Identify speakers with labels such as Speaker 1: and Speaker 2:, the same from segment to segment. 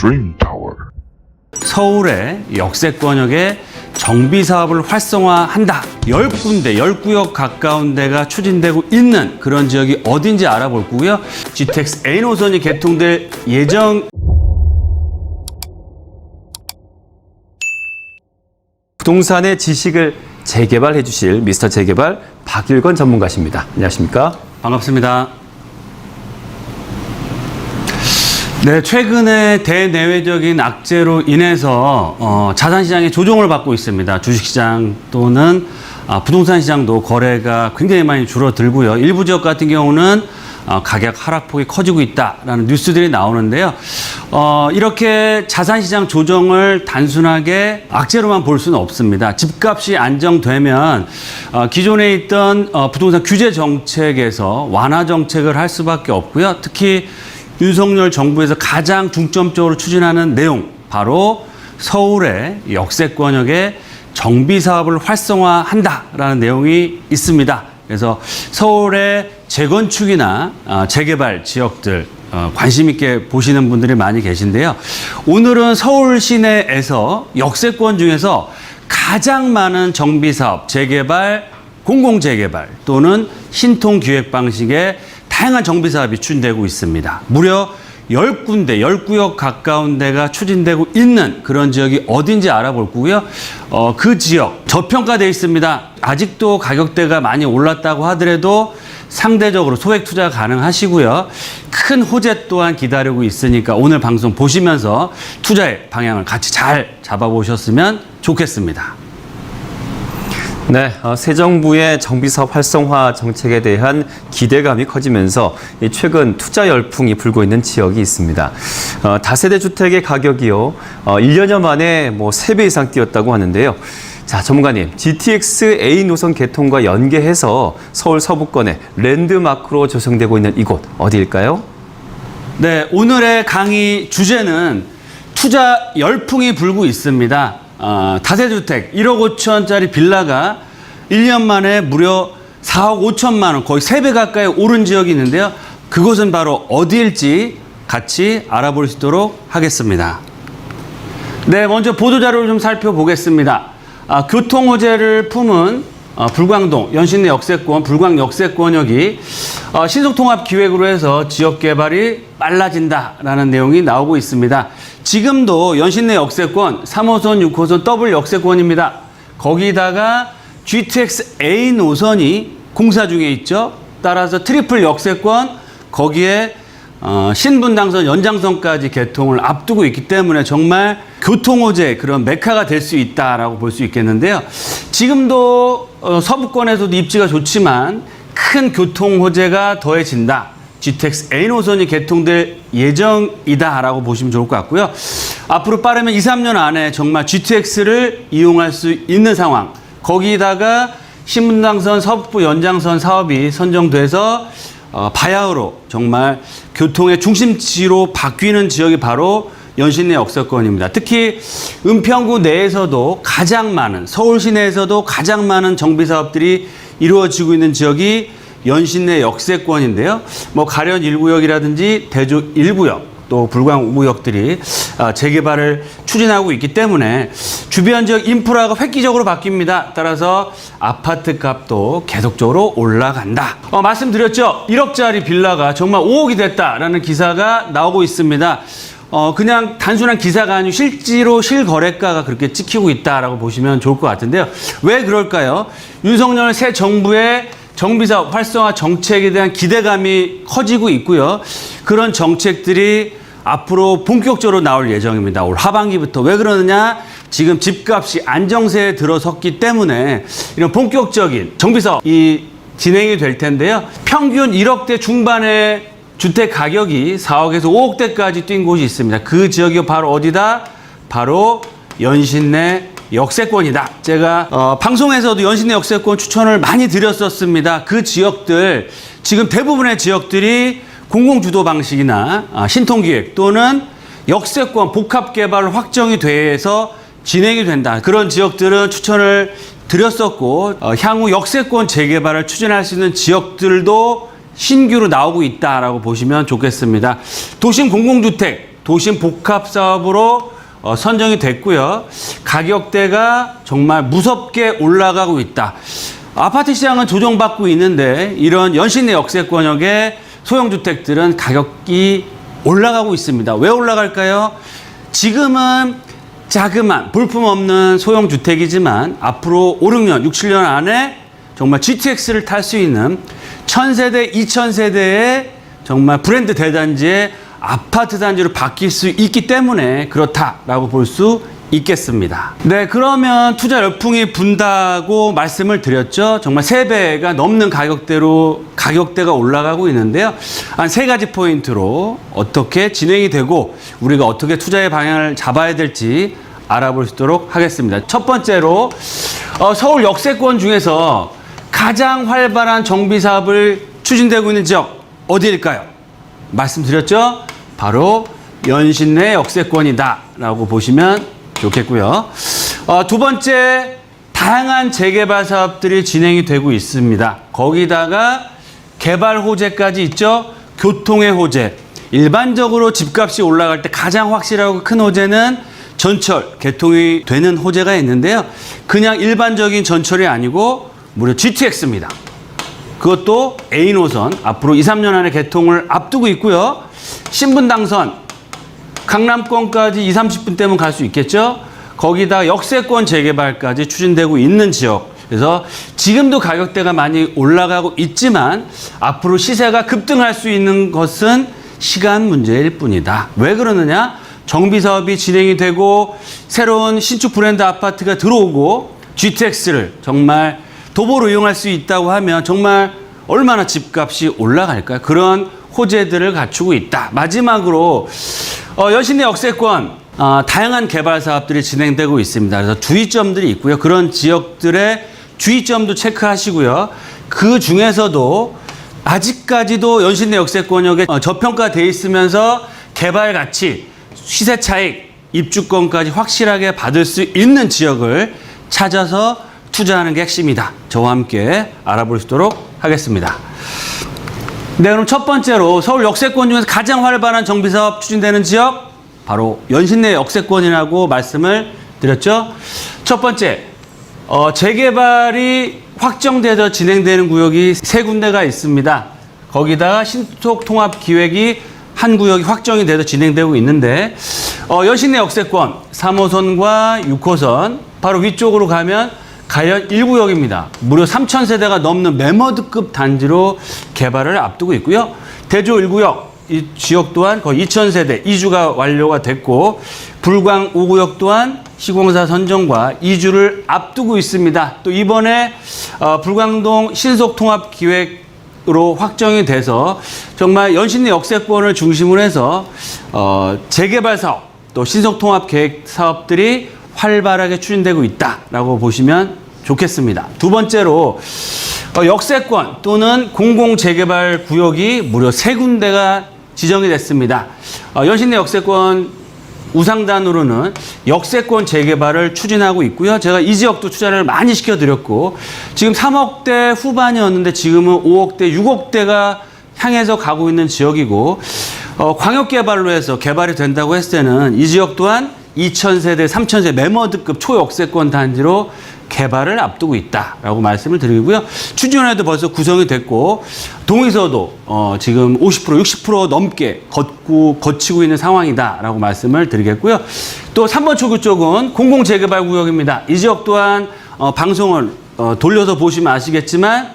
Speaker 1: Dream Tower.
Speaker 2: 서울의 역세권역에 정비사업을 활성화한다. 10군데, 10구역 가까운 데가 추진되고 있는 그런 지역이 어딘지 알아볼 거고요. GTX A 노선이 개통될 예정.
Speaker 3: 부동산의 지식을 재개발해 주실 미스터 재개발 박일권 전문가십니다. 안녕하십니까?
Speaker 2: 반갑습니다. 네, 최근에 대내외적인 악재로 인해서 자산시장이 조정을 받고 있습니다. 주식시장 또는 부동산 시장도 거래가 굉장히 많이 줄어들고요. 일부 지역 같은 경우는 가격 하락폭이 커지고 있다라는 뉴스들이 나오는데요. 이렇게 자산시장 조정을 단순하게 악재로만 볼 수는 없습니다. 집값이 안정되면 기존에 있던 부동산 규제 정책에서 완화 정책을 할 수밖에 없고요. 특히 윤석열 정부에서 가장 중점적으로 추진하는 내용, 바로 서울의 역세권역에 정비사업을 활성화한다라는 내용이 있습니다. 그래서 서울의 재건축이나 재개발 지역들 관심 있게 보시는 분들이 많이 계신데요. 오늘은 서울 시내에서 역세권 중에서 가장 많은 정비사업, 재개발, 공공재개발 또는 신통기획 방식의 다양한 정비사업이 추진되고 있습니다. 무려 10군데, 10구역 가까운 데가 추진되고 있는 그런 지역이 어딘지 알아볼 거고요. 그 지역 저평가되어 있습니다. 아직도 가격대가 많이 올랐다고 하더라도 상대적으로 소액 투자 가능하시고요. 큰 호재 또한 기다리고 있으니까 오늘 방송 보시면서 투자의 방향을 같이 잘 잡아보셨으면 좋겠습니다.
Speaker 3: 네, 새 정부의 정비사업 활성화 정책에 대한 기대감이 커지면서 최근 투자 열풍이 불고 있는 지역이 있습니다. 다세대 주택의 가격이요, 1년여 만에 3배 이상 뛰었다고 하는데요. 자, 전문가님, GTX A 노선 개통과 연계해서 서울 서부권의 랜드마크로 조성되고 있는 이곳 어디일까요?
Speaker 2: 네, 오늘의 강의 주제는 투자 열풍이 불고 있습니다. 다세주택 1억 5천짜리 빌라가 1년 만에 무려 4억 5천만 원, 거의 3배 가까이 오른 지역이 있는데요. 그곳은 바로 어디일지 같이 알아볼 수 있도록 하겠습니다. 네, 먼저 보도자료를 좀 살펴보겠습니다. 교통 호재를 품은 불광동, 연신내 역세권, 불광 역세권역이 신속통합기획으로 해서 지역개발이 빨라진다라는 내용이 나오고 있습니다. 지금도 연신내 역세권, 3호선, 6호선 더블 역세권입니다. 거기다가 GTX A 노선이 공사 중에 있죠. 따라서 트리플 역세권, 거기에 신분당선, 연장선까지 개통을 앞두고 있기 때문에 정말 교통호재 그런 메카가 될 수 있다라고 볼 수 있겠는데요. 지금도 서부권에서도 입지가 좋지만 큰 교통호재가 더해진다. GTX A 노선이 개통될 예정이다라고 보시면 좋을 것 같고요. 앞으로 빠르면 2, 3년 안에 정말 GTX를 이용할 수 있는 상황. 거기다가 신분당선 서북부 연장선 사업이 선정돼서 바야흐로 정말 교통의 중심지로 바뀌는 지역이 바로 연신내 역세권입니다. 특히 은평구 내에서도 가장 많은, 서울 시내에서도 가장 많은 정비사업들이 이루어지고 있는 지역이 연신내 역세권인데요. 가련 1구역이라든지 대조 1구역, 또 불광 5구역들이 재개발을 추진하고 있기 때문에 주변 지역 인프라가 획기적으로 바뀝니다. 따라서 아파트 값도 계속적으로 올라간다. 말씀드렸죠. 1억짜리 빌라가 정말 5억이 됐다라는 기사가 나오고 있습니다. 그냥 단순한 기사가 아니고 실제로 실거래가가 그렇게 찍히고 있다라고 보시면 좋을 것 같은데요. 왜 그럴까요? 윤석열 새 정부의 정비사업 활성화 정책에 대한 기대감이 커지고 있고요. 그런 정책들이 앞으로 본격적으로 나올 예정입니다. 올 하반기부터. 왜 그러느냐? 지금 집값이 안정세에 들어섰기 때문에 이런 본격적인 정비사업이 진행이 될 텐데요. 평균 1억대 중반의 주택 가격이 4억에서 5억대까지 뛴 곳이 있습니다. 그 지역이 바로 어디다? 바로 연신내 역세권이다. 제가 방송에서도 연신내 역세권 추천을 많이 드렸었습니다. 그 지역들, 지금 대부분의 지역들이 공공주도 방식이나 신통기획 또는 역세권 복합개발 확정이 돼서 진행이 된다. 그런 지역들은 추천을 드렸었고 향후 역세권 재개발을 추진할 수 있는 지역들도 신규로 나오고 있다라고 보시면 좋겠습니다. 도심 공공주택 도심 복합 사업으로 선정이 됐고요. 가격대가 정말 무섭게 올라가고 있다. 아파트 시장은 조정받고 있는데 이런 연신내 역세권역의 소형주택들은 가격이 올라가고 있습니다. 왜 올라갈까요? 지금은 자그만 볼품없는 소형주택이지만 앞으로 5, 6년, 6, 7년 안에 정말 GTX를 탈 수 있는 1000세대, 2000세대의 정말 브랜드 대단지의 아파트 단지로 바뀔 수 있기 때문에 그렇다라고 볼 수 있겠습니다. 네, 그러면 투자 열풍이 분다고 말씀을 드렸죠. 정말 3배가 넘는 가격대가 올라가고 있는데요. 한 3가지 포인트로 어떻게 진행이 되고 우리가 어떻게 투자의 방향을 잡아야 될지 알아볼 수 있도록 하겠습니다. 첫 번째로 서울 역세권 중에서 가장 활발한 정비 사업을 추진되고 있는 지역 어디일까요? 말씀드렸죠? 바로 연신내 역세권이다 라고 보시면 좋겠고요. 두 번째, 다양한 재개발 사업들이 진행이 되고 있습니다. 거기다가 개발 호재까지 있죠. 교통의 호재. 일반적으로 집값이 올라갈 때 가장 확실하고 큰 호재는 전철, 개통이 되는 호재가 있는데요. 그냥 일반적인 전철이 아니고 무려 GTX입니다. 그것도 A 노선, 앞으로 2, 3년 안에 개통을 앞두고 있고요. 신분당선, 강남권까지 2, 30분 때면 갈 수 있겠죠. 거기다 역세권 재개발까지 추진되고 있는 지역. 그래서 지금도 가격대가 많이 올라가고 있지만 앞으로 시세가 급등할 수 있는 것은 시간 문제일 뿐이다. 왜 그러느냐? 정비 사업이 진행이 되고 새로운 신축 브랜드 아파트가 들어오고 GTX를 정말 도보로 이용할 수 있다고 하면 정말 얼마나 집값이 올라갈까요? 그런 호재들을 갖추고 있다. 마지막으로 연신내 역세권 다양한 개발 사업들이 진행되고 있습니다. 그래서 주의점들이 있고요. 그런 지역들의 주의점도 체크하시고요. 그 중에서도 아직까지도 연신내 역세권역에 저평가돼 있으면서 개발 가치, 시세 차익, 입주권까지 확실하게 받을 수 있는 지역을 찾아서 투자하는 게 핵심이다. 저와 함께 알아볼 수 있도록 하겠습니다. 네, 그럼 첫 번째로 서울 역세권 중에서 가장 활발한 정비사업 추진되는 지역 바로 연신내 역세권이라고 말씀을 드렸죠. 첫 번째, 재개발이 확정돼서 진행되는 구역이 3군데가 있습니다. 거기다가 신속통합기획이 한 구역이 확정이 돼서 진행되고 있는데 연신내 역세권 3호선과 6호선 바로 위쪽으로 가면 가연 1구역입니다. 무려 3,000세대가 넘는 매머드급 단지로 개발을 앞두고 있고요. 대조 1구역 이 지역 또한 거의 2,000세대 이주가 완료가 됐고 불광 5구역 또한 시공사 선정과 이주를 앞두고 있습니다. 또 이번에 불광동 신속통합기획으로 확정이 돼서 정말 연신내 역세권을 중심으로 해서 재개발 사업 또 신속통합계획 사업들이 활발하게 추진되고 있다라고 보시면 좋겠습니다. 두 번째로 역세권 또는 공공재개발 구역이 무려 3군데가 지정이 됐습니다. 연신내 역세권 우상단으로는 역세권 재개발을 추진하고 있고요. 제가 이 지역도 투자를 많이 시켜드렸고 지금 3억대 후반이었는데 지금은 5억대, 6억대가 향해서 가고 있는 지역이고 광역개발로 해서 개발이 된다고 했을 때는 이 지역 또한 2,000세대, 3,000세대 매머드급 초역세권 단지로 개발을 앞두고 있다라고 말씀을 드리고요. 추진위원회도 벌써 구성이 됐고 동의서도 지금 50%, 60% 넘게 거치고 있는 상황이다라고 말씀을 드리겠고요. 또 3번 초구 쪽은 공공재개발 구역입니다. 이 지역 또한 방송을 돌려서 보시면 아시겠지만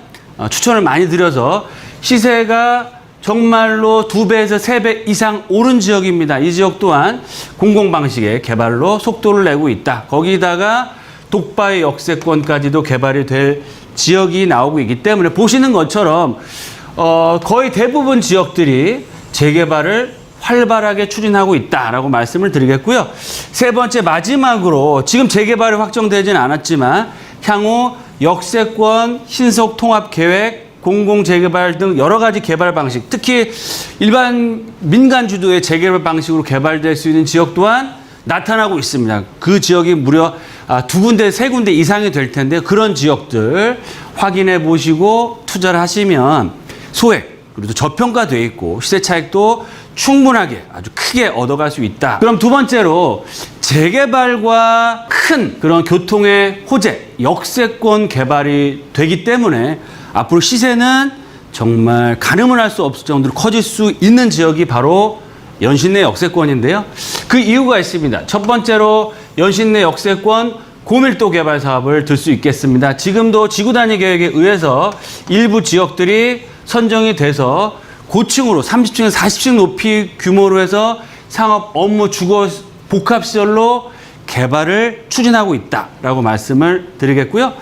Speaker 2: 추천을 많이 드려서 시세가 정말로 2배에서 3배 이상 오른 지역입니다. 이 지역 또한 공공방식의 개발로 속도를 내고 있다. 거기다가 독바이 역세권까지도 개발이 될 지역이 나오고 있기 때문에 보시는 것처럼 거의 대부분 지역들이 재개발을 활발하게 추진하고 있다라고 말씀을 드리겠고요. 세 번째 마지막으로 지금 재개발이 확정되지는 않았지만 향후 역세권 신속통합계획 공공재개발 등 여러 가지 개발 방식, 특히 일반 민간 주도의 재개발 방식으로 개발될 수 있는 지역 또한 나타나고 있습니다. 그 지역이 무려 2군데, 3군데 이상이 될 텐데 그런 지역들 확인해 보시고 투자를 하시면 소액, 그리고 저평가돼 있고 시세 차익도 충분하게 아주 크게 얻어갈 수 있다. 그럼 두 번째로 재개발과 큰 그런 교통의 호재, 역세권 개발이 되기 때문에 앞으로 시세는 정말 가늠을 할 수 없을 정도로 커질 수 있는 지역이 바로 연신내 역세권인데요. 그 이유가 있습니다. 첫 번째로 연신내 역세권 고밀도 개발 사업을 들 수 있겠습니다. 지금도 지구단위 계획에 의해서 일부 지역들이 선정이 돼서 고층으로 30층에서 40층 높이 규모로 해서 상업, 업무, 주거, 복합시설로 개발을 추진하고 있다라고 말씀을 드리겠고요.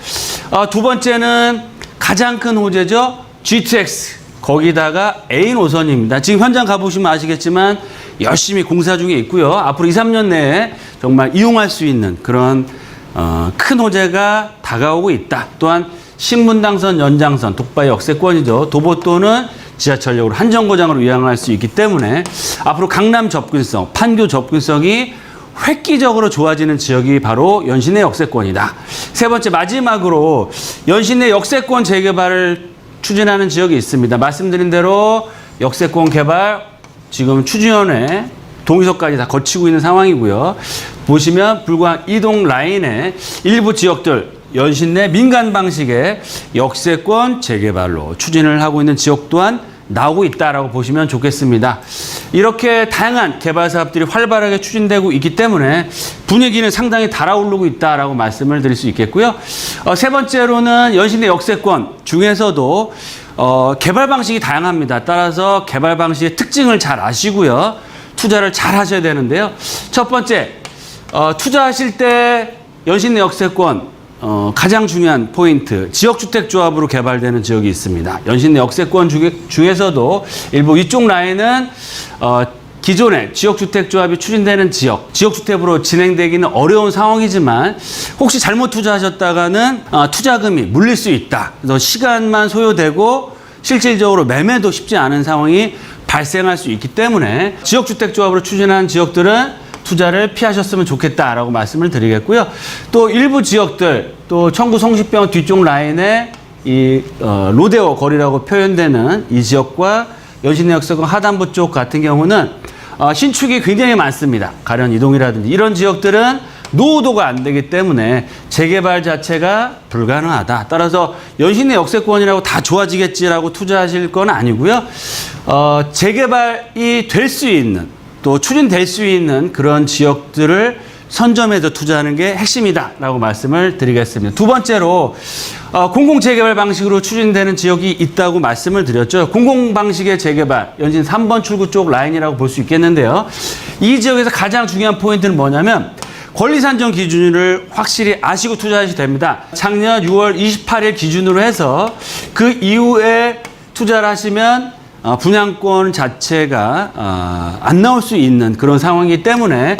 Speaker 2: 두 번째는 가장 큰 호재죠. GTX. 거기다가 A 노선입니다. 지금 현장 가보시면 아시겠지만 열심히 공사 중에 있고요. 앞으로 2, 3년 내에 정말 이용할 수 있는 그런 큰 호재가 다가오고 있다. 또한 신분당선, 연장선, 독바의 역세권이죠. 도보또는 지하철역으로 한정거장으로 이용할 수 있기 때문에 앞으로 강남 접근성, 판교 접근성이 획기적으로 좋아지는 지역이 바로 연신내 역세권이다. 세 번째 마지막으로 연신내 역세권 재개발을 추진하는 지역이 있습니다. 말씀드린 대로 역세권 개발 지금 추진위원회 동의서까지 다 거치고 있는 상황이고요. 보시면 불과 이동 라인의 일부 지역들 연신내 민간 방식의 역세권 재개발로 추진을 하고 있는 지역 또한 나오고 있다라고 보시면 좋겠습니다. 이렇게 다양한 개발 사업들이 활발하게 추진되고 있기 때문에 분위기는 상당히 달아오르고 있다라고 말씀을 드릴 수 있겠고요. 세 번째로는 연신내 역세권 중에서도 개발 방식이 다양합니다. 따라서 개발 방식의 특징을 잘 아시고요. 투자를 잘 하셔야 되는데요. 첫 번째, 투자하실 때 연신내 역세권 가장 중요한 포인트, 지역주택조합으로 개발되는 지역이 있습니다. 연신내 역세권 중에서도 일부 이쪽 라인은 기존의 지역주택조합이 추진되는 지역, 지역주택으로 진행되기는 어려운 상황이지만 혹시 잘못 투자하셨다가는 투자금이 물릴 수 있다. 그래서 시간만 소요되고 실질적으로 매매도 쉽지 않은 상황이 발생할 수 있기 때문에 지역주택조합으로 추진하는 지역들은 투자를 피하셨으면 좋겠다라고 말씀을 드리겠고요. 또 일부 지역들, 또 청구 성심병원 뒤쪽 라인에 이 로데오 거리라고 표현되는 이 지역과 연신내 역세권 하단부 쪽 같은 경우는 신축이 굉장히 많습니다. 가련 이동이라든지 이런 지역들은 노후도가 안 되기 때문에 재개발 자체가 불가능하다. 따라서 연신내 역세권이라고 다 좋아지겠지라고 투자하실 건 아니고요. 재개발이 될 수 있는 또 추진될 수 있는 그런 지역들을 선점해서 투자하는 게 핵심이다라고 말씀을 드리겠습니다. 두 번째로 공공재개발 방식으로 추진되는 지역이 있다고 말씀을 드렸죠. 공공방식의 재개발, 연신 3번 출구 쪽 라인이라고 볼 수 있겠는데요. 이 지역에서 가장 중요한 포인트는 뭐냐면 권리산정 기준을 확실히 아시고 투자하셔야 됩니다. 작년 6월 28일 기준으로 해서 그 이후에 투자를 하시면 분양권 자체가 안 나올 수 있는 그런 상황이기 때문에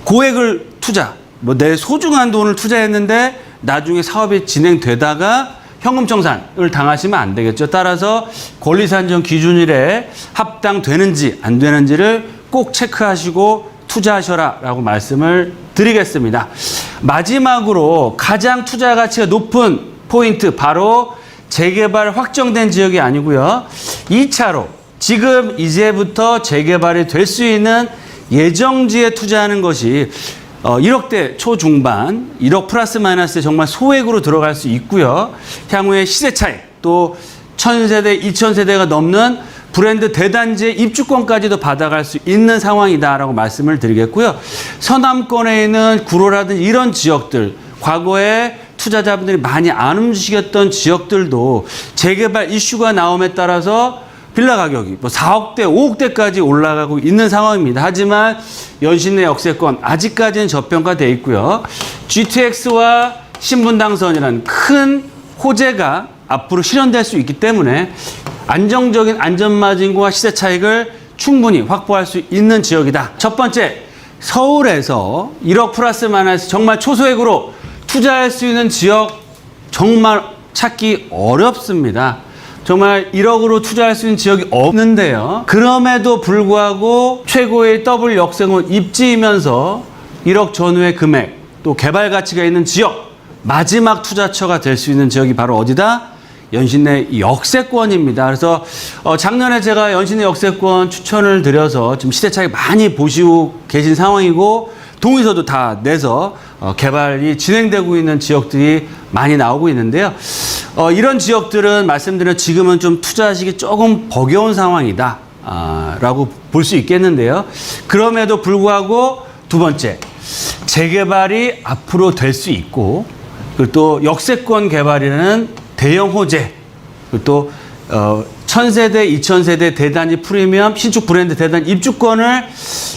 Speaker 2: 고액을 투자, 내 소중한 돈을 투자했는데 나중에 사업이 진행되다가 현금청산을 당하시면 안 되겠죠. 따라서 권리산정 기준일에 합당되는지 안 되는지를 꼭 체크하시고 투자하셔라 라고 말씀을 드리겠습니다. 마지막으로 가장 투자 가치가 높은 포인트, 바로 재개발 확정된 지역이 아니고요. 2차로 지금 이제부터 재개발이 될 수 있는 예정지에 투자하는 것이 1억대 초중반, 1억 플러스 마이너스에 정말 소액으로 들어갈 수 있고요. 향후에 시세 차익, 또 1000세대, 2000세대가 넘는 브랜드 대단지의 입주권까지도 받아갈 수 있는 상황이다라고 말씀을 드리겠고요. 서남권에 있는 구로라든지 이런 지역들, 과거에 투자자분들이 많이 안 움직였던 지역들도 재개발 이슈가 나옴에 따라서 빌라 가격이 4억대, 5억대까지 올라가고 있는 상황입니다. 하지만 연신내 역세권 아직까지는 저평가되어 있고요. GTX와 신분당선이라는 큰 호재가 앞으로 실현될 수 있기 때문에 안정적인 안전마진과 시세 차익을 충분히 확보할 수 있는 지역이다. 첫 번째, 서울에서 1억 플러스 마이너스 정말 초소액으로 투자할 수 있는 지역 정말 찾기 어렵습니다. 정말 1억으로 투자할 수 있는 지역이 없는데요. 그럼에도 불구하고 최고의 더블 역세권 입지이면서 1억 전후의 금액, 또 개발 가치가 있는 지역, 마지막 투자처가 될 수 있는 지역이 바로 어디다? 연신내 역세권입니다. 그래서 작년에 제가 연신내 역세권 추천을 드려서 지금 시세 차익 많이 보시고 계신 상황이고 동의서도 다 내서 개발이 진행되고 있는 지역들이 많이 나오고 있는데요. 이런 지역들은 말씀드린 지금은 좀 투자하시기 조금 버거운 상황이다 라고 볼 수 있겠는데요. 그럼에도 불구하고 두 번째, 재개발이 앞으로 될 수 있고 그리고 또 역세권 개발이라는 대형 호재 그리고 또 1000세대, 2000세대 대단지 프리미엄 신축 브랜드 대단지 입주권을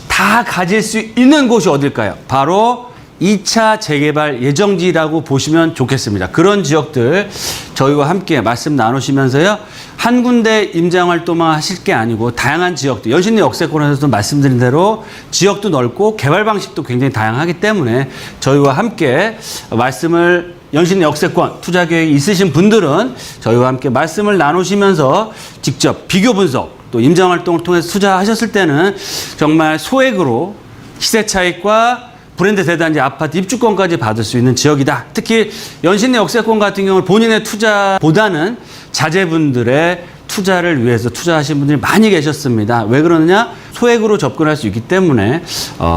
Speaker 2: 다 가질 수 있는 곳이 어딜까요? 바로 2차 재개발 예정지라고 보시면 좋겠습니다. 그런 지역들 저희와 함께 말씀 나누시면서요. 한 군데 임장활동만 하실 게 아니고 다양한 지역들, 연신내 역세권에서도 말씀드린 대로 지역도 넓고 개발 방식도 굉장히 다양하기 때문에 저희와 함께 말씀을 연신내 역세권 투자 계획이 있으신 분들은 저희와 함께 말씀을 나누시면서 직접 비교 분석 또 임장 활동을 통해서 투자하셨을 때는 정말 소액으로 시세 차익과 브랜드 대단지 아파트 입주권까지 받을 수 있는 지역이다. 특히 연신내 역세권 같은 경우는 본인의 투자보다는 자제분들의 투자를 위해서 투자하신 분들이 많이 계셨습니다. 왜 그러느냐? 소액으로 접근할 수 있기 때문에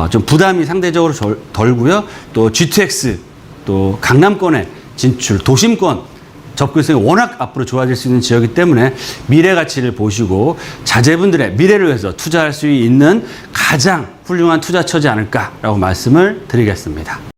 Speaker 2: 좀 부담이 상대적으로 덜고요. 또 GTX 또 강남권에 진출, 도심권 접근성이 워낙 앞으로 좋아질 수 있는 지역이기 때문에 미래 가치를 보시고 자제분들의 미래를 위해서 투자할 수 있는 가장 훌륭한 투자처지 않을까라고 말씀을 드리겠습니다.